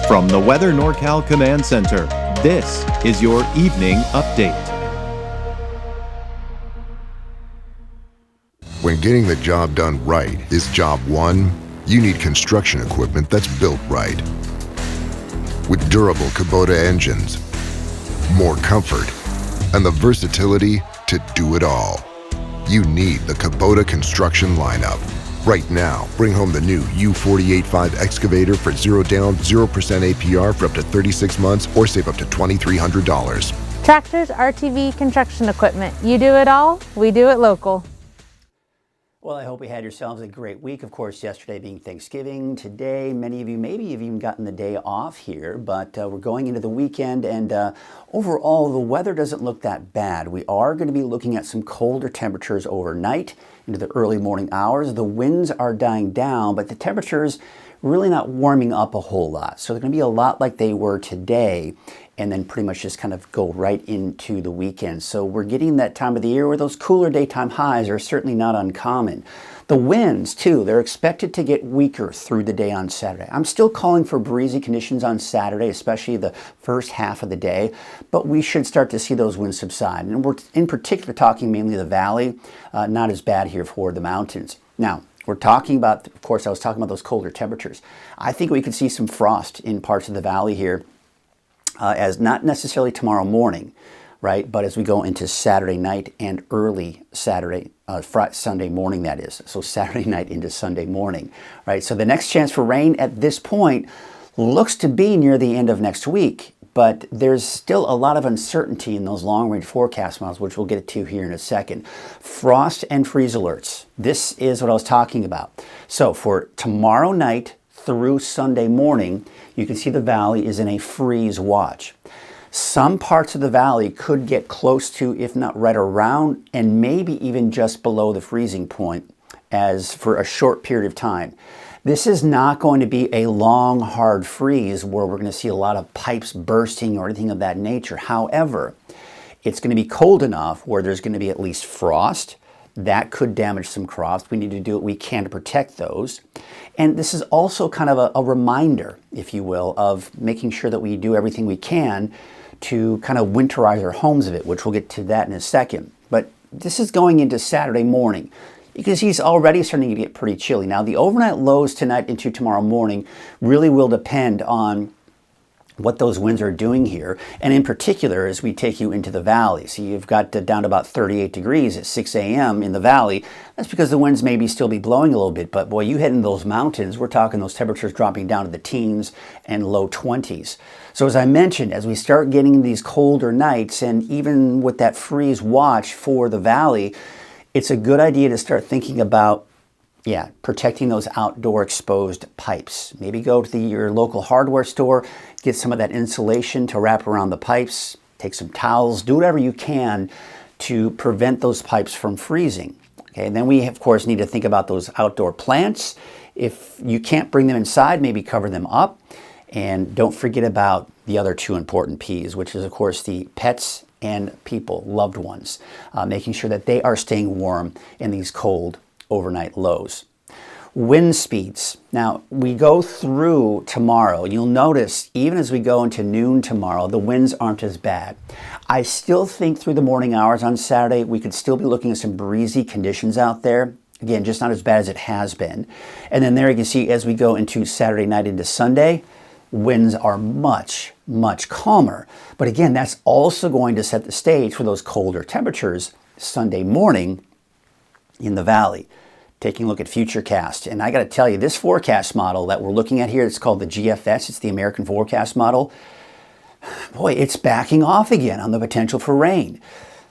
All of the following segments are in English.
From the Weather NorCal Command Center, this is your evening update. When getting the job done right is job one, you need construction equipment that's built right. With durable Kubota engines, more comfort, and the versatility to do it all. You need the Kubota construction lineup. Right now, bring home the new U48.5 excavator for 0 down, 0% APR for up to 36 months or save up to $2,300. Tractors, RTV, construction equipment. You do it all, we do it local. Well, I hope you had yourselves a great week. Of course, yesterday being Thanksgiving. Today, many of you maybe have even gotten the day off here, but we're going into the weekend, and overall, the weather doesn't look that bad. We are going to be looking at some colder temperatures overnight into the early morning hours. The winds are dying down, but the temperatures really not warming up a whole lot. So they're going to be a lot like they were today, and then pretty much just kind of go right into the weekend. So we're getting that time of the year where those cooler daytime highs are certainly not uncommon. The winds, too, they're expected to get weaker through the day on Saturday. I'm still calling for breezy conditions on Saturday, especially the first half of the day, but we should start to see those winds subside. And we're in particular talking mainly the valley, not as bad here for the mountains. Now, we're talking about, of course, I was talking about those colder temperatures. I think we could see some frost in parts of the valley here, as not necessarily tomorrow morning, right? But as we go into Saturday night and early Sunday morning, that is. So Saturday night into Sunday morning, right? So the next chance for rain at this point looks to be near the end of next week, but there's still a lot of uncertainty in those long-range forecast models, which we'll get to here in a second. Frost and freeze alerts. This is what I was talking about. So for tomorrow night through Sunday morning, you can see the valley is in a freeze watch. Some parts of the valley could get close to, if not right around, and maybe even just below the freezing point as for a short period of time. This is not going to be a long, hard freeze where we're going to see a lot of pipes bursting or anything of that nature. However, it's going to be cold enough where there's going to be at least frost. That could damage some crops. We need to do what we can to protect those. And this is also kind of a reminder, if you will, of making sure that we do everything we can to kind of winterize our homes a bit, which we'll get to that in a second. But this is going into Saturday morning. You can see it's already starting to get pretty chilly. Now, the overnight lows tonight into tomorrow morning really will depend on what those winds are doing here, and in particular as we take you into the valley. So you've got down to about 38 degrees at 6 a.m. in the valley. That's because the winds maybe still be blowing a little bit, but boy, you head in those mountains, we're talking those temperatures dropping down to the teens and low 20s. So as I mentioned, as we start getting these colder nights, and even with that freeze watch for the valley, it's a good idea to start thinking about protecting those outdoor exposed pipes. Maybe go to your local hardware store, get some of that insulation to wrap around the pipes, take some towels, do whatever you can to prevent those pipes from freezing. Okay, and then we, of course, need to think about those outdoor plants. If you can't bring them inside, maybe cover them up. And don't forget about the other two important P's, which is, of course, the pets and people, loved ones, making sure that they are staying warm in these cold overnight lows. Wind speeds. Now, we go through tomorrow. You'll notice even as we go into noon tomorrow, the winds aren't as bad. I still think through the morning hours on Saturday, we could still be looking at some breezy conditions out there. Again, just not as bad as it has been. And then there you can see as we go into Saturday night into Sunday, winds are much, much calmer. But again, that's also going to set the stage for those colder temperatures Sunday morning in the valley. Taking a look at Futurecast, and I got to tell you, this forecast model that we're looking at here, it's called the GFS, it's the American Forecast Model. Boy, it's backing off again on the potential for rain.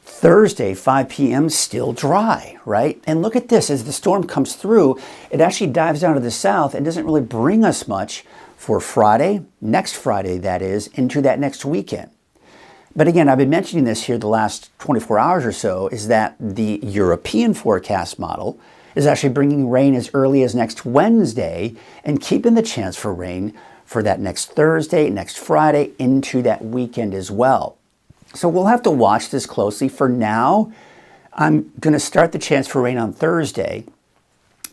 Thursday, 5 p.m., still dry, right? And look at this, as the storm comes through, it actually dives down to the south and doesn't really bring us much for Friday, next Friday that is, into that next weekend. But again, I've been mentioning this here the last 24 hours or so, is that the European forecast model is actually bringing rain as early as next Wednesday and keeping the chance for rain for that next Thursday, next Friday, into that weekend as well. So we'll have to watch this closely. For now, I'm going to start the chance for rain on Thursday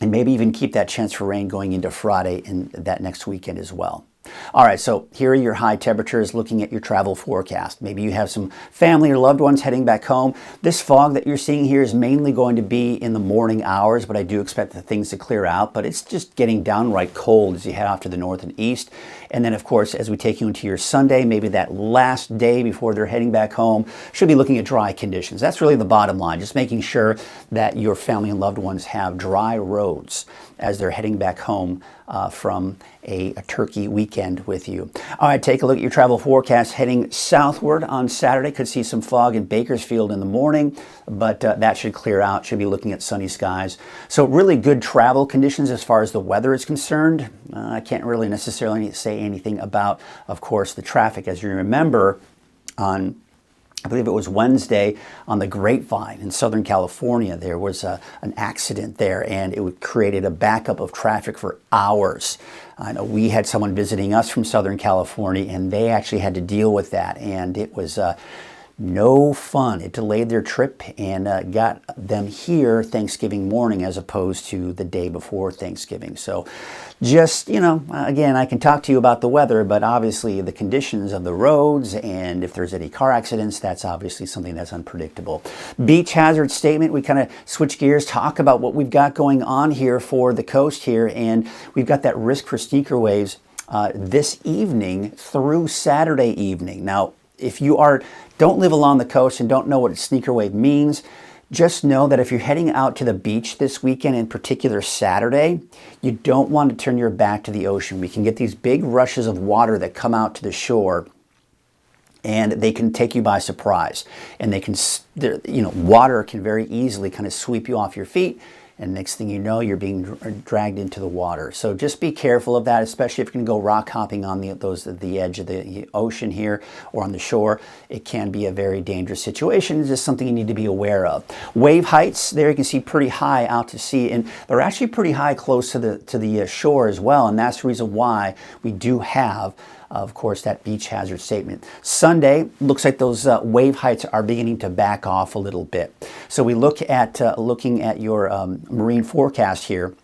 and maybe even keep that chance for rain going into Friday and that next weekend as well. All right, so here are your high temperatures looking at your travel forecast. Maybe you have some family or loved ones heading back home. This fog that you're seeing here is mainly going to be in the morning hours, but I do expect the things to clear out, but it's just getting downright cold as you head off to the north and east. And then, of course, as we take you into your Sunday, maybe that last day before they're heading back home, should be looking at dry conditions. That's really the bottom line, just making sure that your family and loved ones have dry roads as they're heading back home from a turkey weekend with you. All right, take a look at your travel forecast heading southward on Saturday. Could see some fog in Bakersfield in the morning, but that should clear out. Should be looking at sunny skies. So really good travel conditions as far as the weather is concerned. I can't really necessarily say anything about, of course, the traffic. As you remember, on I believe it was Wednesday on the Grapevine in Southern California, there was an accident there, and it created a backup of traffic for hours. I know we had someone visiting us from Southern California, and they actually had to deal with that, and it was no fun. It delayed their trip and got them here Thanksgiving morning as opposed to the day before Thanksgiving. So just, again, I can talk to you about the weather, but obviously the conditions of the roads and if there's any car accidents, that's obviously something that's unpredictable. Beach hazard statement, we kind of switch gears, talk about what we've got going on here for the coast here, and we've got that risk for sneaker waves this evening through Saturday evening. Now, if you don't live along the coast and don't know what a sneaker wave means, just know that if you're heading out to the beach this weekend, in particular Saturday, you don't want to turn your back to the ocean. We can get these big rushes of water that come out to the shore, and they can take you by surprise. And water can very easily kind of sweep you off your feet, and next thing you know, you're being dragged into the water. So just be careful of that, especially if you're going to go rock hopping on the edge of the ocean here or on the shore. It can be a very dangerous situation. It's just something you need to be aware of. Wave heights, there you can see pretty high out to sea, and they're actually pretty high close to the shore as well, and that's the reason why we do have, of course, that beach hazard statement. Sunday, looks like those wave heights are beginning to back off a little bit. So we look at looking at your marine forecast here.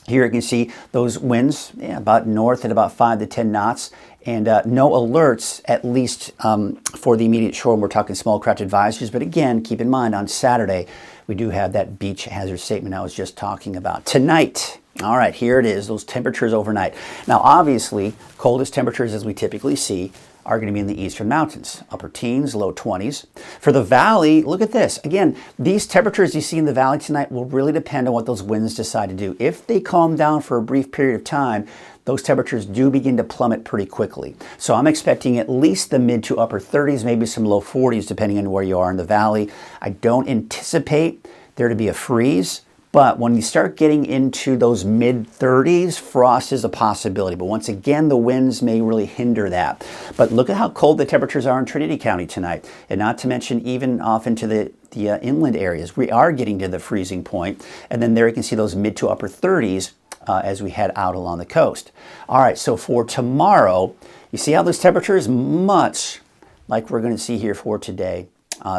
Here you can see those winds about north at about 5 to 10 knots, and no alerts, at least for the immediate shore. We're talking small craft advisories, but again, keep in mind on Saturday, we do have that beach hazard statement I was just talking about. Tonight, all right, here it is, those temperatures overnight. Now, obviously, coldest temperatures as we typically see are going to be in the eastern mountains, upper teens, low 20s. For the valley, look at this. Again, these temperatures you see in the valley tonight will really depend on what those winds decide to do. If they calm down for a brief period of time, those temperatures do begin to plummet pretty quickly. So I'm expecting at least the mid to upper 30s, maybe some low 40s, depending on where you are in the valley. I don't anticipate there to be a freeze, but when you start getting into those mid-30s, frost is a possibility. But once again, the winds may really hinder that. But look at how cold the temperatures are in Trinity County tonight, and not to mention even off into the inland areas. We are getting to the freezing point, and then there you can see those mid to upper 30s as we head out along the coast. All right, so for tomorrow, you see how those temperatures much like we're going to see here for today.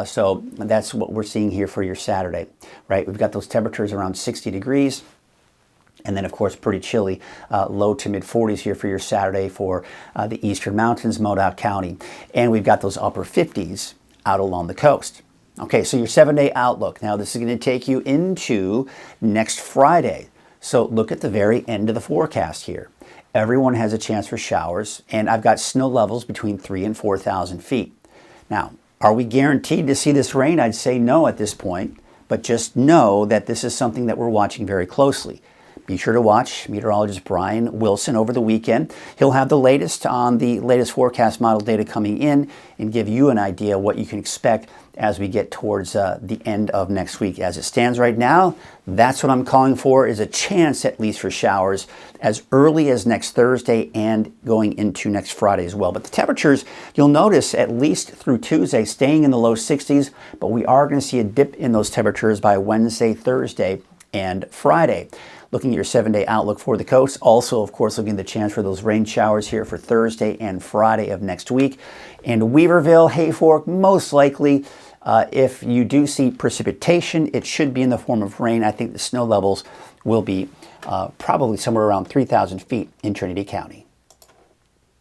So that's what we're seeing here for your Saturday, right? We've got those temperatures around 60 degrees. And then, of course, pretty chilly, low to mid 40s here for your Saturday for the eastern mountains, Modoc County. And we've got those upper 50s out along the coast. Okay, so your 7-day outlook. Now, this is going to take you into next Friday. So look at the very end of the forecast here. Everyone has a chance for showers, and I've got snow levels between 3,000 and 4,000 feet. Now, are we guaranteed to see this rain? I'd say no at this point, but just know that this is something that we're watching very closely. Be sure to watch meteorologist Brian Wilson over the weekend. He'll have the latest on the latest forecast model data coming in and give you an idea what you can expect as we get towards the end of next week. As it stands right now, that's what I'm calling for, is a chance at least for showers as early as next Thursday and going into next Friday as well. But the temperatures, you'll notice at least through Tuesday, staying in the low 60s, but we are going to see a dip in those temperatures by Wednesday, Thursday, and Friday. Looking at your 7-day outlook for the coast. Also, of course, looking at the chance for those rain showers here for Thursday and Friday of next week. And Weaverville, Hayfork, most likely, if you do see precipitation, it should be in the form of rain. I think the snow levels will be probably somewhere around 3,000 feet in Trinity County.